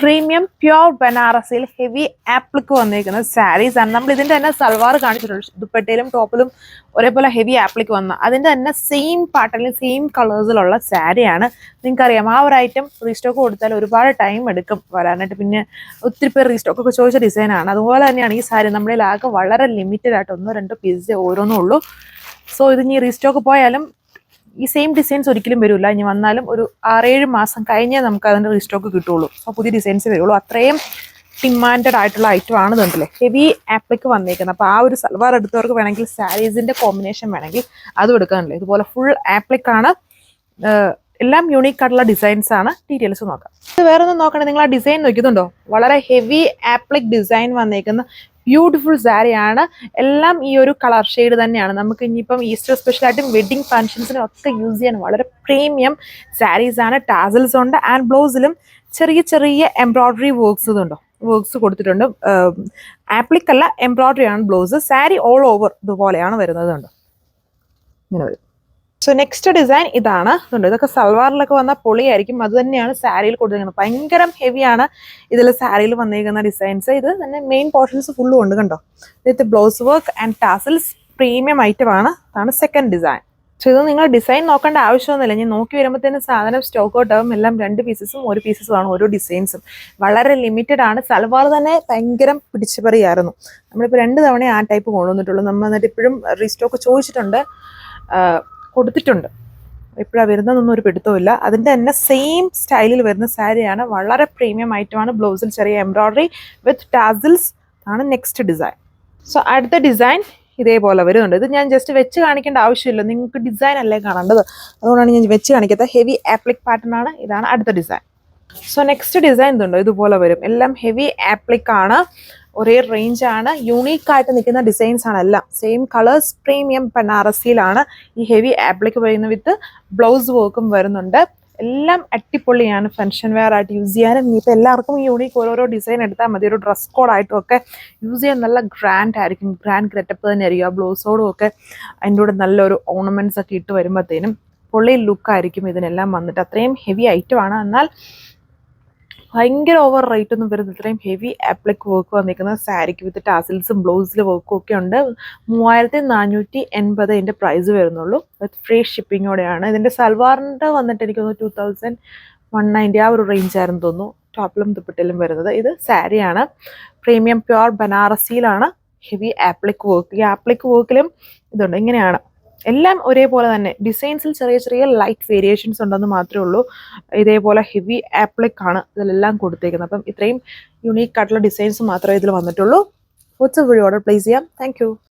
Premium pure ബനാറസിൽ heavy ആപ്ലിക്ക് വന്നിരിക്കുന്ന സാരീസ് ആണ്. നമ്മൾ ഇതിന്റെ തന്നെ സൽവാർ കാണിച്ചിട്ടുണ്ട്. ദുപ്പട്ടയിലും ടോപ്പിലും ഒരേപോലെ ഹെവി ആപ്ലിക്ക് വന്ന അതിന്റെ തന്നെ സെയിം പാറ്റേണിൽ സെയിം കളേഴ്സിലുള്ള സാരിയാണ്. നിങ്ങൾക്കറിയാം ആ ഒരു ഐറ്റം റീസ്റ്റോക്ക് കൊടുത്താൽ ഒരുപാട് ടൈം എടുക്കും വരാനായിട്ട്. പിന്നെ ഒത്തിരി പേർ റീസ്റ്റോക്ക് ഒക്കെ ചോദിച്ച ഡിസൈനാണ്. അതുപോലെ തന്നെയാണ് ഈ സാരി നമ്മളിൽ ആകെ വളരെ ലിമിറ്റഡ് ആയിട്ട് 1-2 പീസേ ഓരോന്നും ഉള്ളൂ. സോ ഇത് ഇനി റീസ്റ്റോക്ക് പോയാലും ഈ സെയിം ഡിസൈൻസ് ഒരിക്കലും വരില്ല. ഇനി വന്നാലും ഒരു 6-7 മാസം കഴിഞ്ഞേ നമുക്ക് അതിൻ്റെ റീസ്റ്റോക്ക് കിട്ടുള്ളൂ. അപ്പോൾ പുതിയ ഡിസൈൻസ് വരുള്ളൂ. അത്രയും ഡിമാൻഡഡ് ആയിട്ടുള്ള ഐറ്റം ആണ് ഇതുണ്ടല്ലേ, ഹെവി ആപ്ലിക്ക് വന്നേക്കുന്നത്. അപ്പോൾ ആ ഒരു സൽവാർ എടുത്തവർക്ക് വേണമെങ്കിൽ സാരീസിൻ്റെ കോമ്പിനേഷൻ വേണമെങ്കിൽ അതും എടുക്കാനല്ലേ. ഇതുപോലെ ഫുൾ ആപ്ലിക്കാണ്. എല്ലാം യൂണീക്ക് ആയിട്ടുള്ള ഡിസൈൻസ് ആണ്. ഡീറ്റെയിൽസ് നോക്കാം. ഇത് വേറെ ഒന്നും നോക്കണേ, നിങ്ങൾ ആ ഡിസൈൻ നോക്കിയതുണ്ടോ? വളരെ ഹെവി ആപ്ലിക് ഡിസൈൻ വന്നേക്കുന്ന ബ്യൂട്ടിഫുൾ സാരിയാണ്. എല്ലാം ഈ ഒരു കളർ ഷെയ്ഡ് തന്നെയാണ്. നമുക്ക് ഇനിയിപ്പം ഈസ്റ്റർ സ്പെഷ്യലായിട്ടും വെഡിങ് ഫംഗ്ഷൻസിനും ഒക്കെ യൂസ് ചെയ്യാൻ വളരെ പ്രീമിയം സാരീസ് ആണ്. ടാസൽസ് ഉണ്ട്. ആൻഡ് ബ്ലൗസിലും ചെറിയ ചെറിയ എംബ്രോയ്ഡറി വർക്ക്സ് കൊടുത്തിട്ടുണ്ട്. ആപ്ലിക് അല്ല, എംബ്രോയ്ഡറി ആണ് ബ്ലൗസ്. സാരി ഓൾ ഓവർ ഇതുപോലെയാണ് വരുന്നത്. ഇങ്ങനെ വരും. സോ നെക്സ്റ്റ് ഡിസൈൻ ഇതാണ്. ഇതൊക്കെ സൽവാറിലൊക്കെ വന്ന പൊളിയായിരിക്കും. അത് തന്നെയാണ് സാരിയിൽ കൊടുത്തിരിക്കുന്നത്. ഭയങ്കര ഹെവിയാണ് ഇതിൽ സാരിയിൽ വന്നിരിക്കുന്ന ഡിസൈൻസ്. ഇത് തന്നെ മെയിൻ പോർഷൻസ് ഫുള്ളും ഉണ്ട് കണ്ടോ. With blouse work and tassels. Premium item ആണ്. അതാണ് സെക്കൻഡ് ഡിസൈൻ. പക്ഷെ ഇത് നിങ്ങൾ ഡിസൈൻ നോക്കേണ്ട ആവശ്യമൊന്നുമില്ല. ഞാൻ നോക്കി വരുമ്പോഴത്തേനും സാധനം സ്റ്റോക്ക് ഔട്ട് ആവും. എല്ലാം 2 പീസസും 1 പീസസും ആണ് ഓരോ ഡിസൈൻസും. വളരെ ലിമിറ്റഡ് ആണ്. സൽവാർ തന്നെ ഭയങ്കര പിടിച്ചുപറിയായിരുന്നു. നമ്മളിപ്പോൾ 2 തവണ ആ ടൈപ്പ് കൊണ്ടുവന്നിട്ടുള്ളൂ. നമ്മൾ എന്നിട്ട് ഇപ്പോഴും റീസ്റ്റോക്ക് ചോദിച്ചിട്ടുണ്ട്, കൊടുത്തിട്ടുണ്ട്. എപ്പോഴാണ് വരുന്നതെന്നൊന്നും ഒരു പിടുത്തമില്ല. അതിൻ്റെ തന്നെ സെയിം സ്റ്റൈലിൽ വരുന്ന സാരിയാണ്. വളരെ പ്രീമിയം ഐറ്റമാണ്. ബ്ലൗസിൽ ചെറിയ എംബ്രോയ്ഡറി വിത്ത് ടാസിൽസ് ആണ് നെക്സ്റ്റ് ഡിസൈൻ. സോ അടുത്ത ഡിസൈൻ ഇതേപോലെ വരുന്നുണ്ട്. ഇത് ഞാൻ ജസ്റ്റ് വെച്ച് കാണിക്കേണ്ട ആവശ്യമില്ല, നിങ്ങൾക്ക് ഡിസൈൻ അല്ലേ കാണേണ്ടത്. അതുകൊണ്ടാണ് ഞാൻ വെച്ച് കാണിക്കാത്തത്. ഹെവി ആപ്ലിക് പാറ്റേൺ ആണ്. ഇതാണ് അടുത്ത ഡിസൈൻ. സോ നെക്സ്റ്റ് ഡിസൈൻ ഇതുണ്ടോ, ഇതുപോലെ വരും. എല്ലാം ഹെവി ആപ്ലിക് ആണ്. ഒരേ റേഞ്ച് ആണ്. യൂണീക്ക് ആയിട്ട് നിൽക്കുന്ന ഡിസൈൻസ് ആണ് എല്ലാം. Same colours. പ്രീമിയം ബനാറസിയിലാണ് ഈ ഹെവി ആപ്ലിക് വരുന്നത്. വിത്ത് ബ്ലൗസ് വർക്കും വരുന്നുണ്ട്. എല്ലാം അടിപൊളിയാണ്. ഫംഗ്ഷൻ വെയർ ആയിട്ട് യൂസ് ചെയ്യാനും. ഇനിയിപ്പോൾ എല്ലാവർക്കും യൂണീക്ക് ഓരോരോ ഡിസൈൻ എടുത്താൽ മതി. ഒരു ഡ്രസ് കോഡായിട്ടും ഒക്കെ യൂസ് ചെയ്യാൻ നല്ല ഗ്രാൻഡ് ആയിരിക്കും. ഗ്രാൻഡ് ഗെറ്റപ്പ് തന്നെ ആയിരിക്കും. ആ ബ്ലൗസോടും ഒക്കെ അതിൻ്റെ കൂടെ നല്ലൊരു ഓർണമെന്റ്സ് ഒക്കെ ഇട്ട് വരുമ്പോഴത്തേനും പൊള്ളി ലുക്കായിരിക്കും ഇതിനെല്ലാം വന്നിട്ട്. അത്രയും ഹെവി ഐറ്റം ആണ്. എന്നാൽ ഭയങ്കര ഓവർ റേറ്റ് ഒന്നും വരുന്നത്. ഇത്രയും ഹെവി ആപ്ലിക് വർക്ക് വന്നിരിക്കുന്ന സാരിക്ക് വിത്ത് ടാസിൽസും ബ്ലൗസിൽ വർക്കും ഒക്കെ ഉണ്ട്. 3480 ഇതിൻ്റെ പ്രൈസ് വരുന്നുള്ളൂ. വിത്ത് ഫ്രീ ഷിപ്പിങ്ങോടെയാണ്. ഇതിൻ്റെ സൽവാറിൻ്റെ വന്നിട്ട് എനിക്ക് തോന്നുന്നു 2190 ആ ഒരു റേഞ്ച് ആയിരുന്നു തോന്നുന്നു. ടോപ്പിലും ദുപ്പട്ടയിലും വരുന്നത്. ഇത് സാരിയാണ്. പ്രീമിയം പ്യോർ ബനാറസിയിലാണ് ഹെവി ആപ്ലിക് വർക്ക്. ഈ ആപ്ലിക് വർക്കിലും ഇതുണ്ട്. ഇങ്ങനെയാണ്. എല്ലാം ഒരേപോലെ തന്നെ. ഡിസൈൻസിൽ ചെറിയ ചെറിയ ലൈറ്റ് വേരിയേഷൻസ് ഉണ്ടെന്ന് മാത്രമേ ഉള്ളൂ. ഇതേപോലെ ഹെവി ആപ്ലിക് ആണ് ഇതിലെല്ലാം കൊടുത്തേക്കുന്നത്. അപ്പം ഇത്രയും യുണീക്ക് ആയിട്ടുള്ള ഡിസൈൻസ് മാത്രമേ ഇതിൽ വന്നിട്ടുള്ളൂ. വാട്സ്ആപ്പ് വഴി ഓർഡർ പ്ലേസ് ചെയ്യാം. താങ്ക്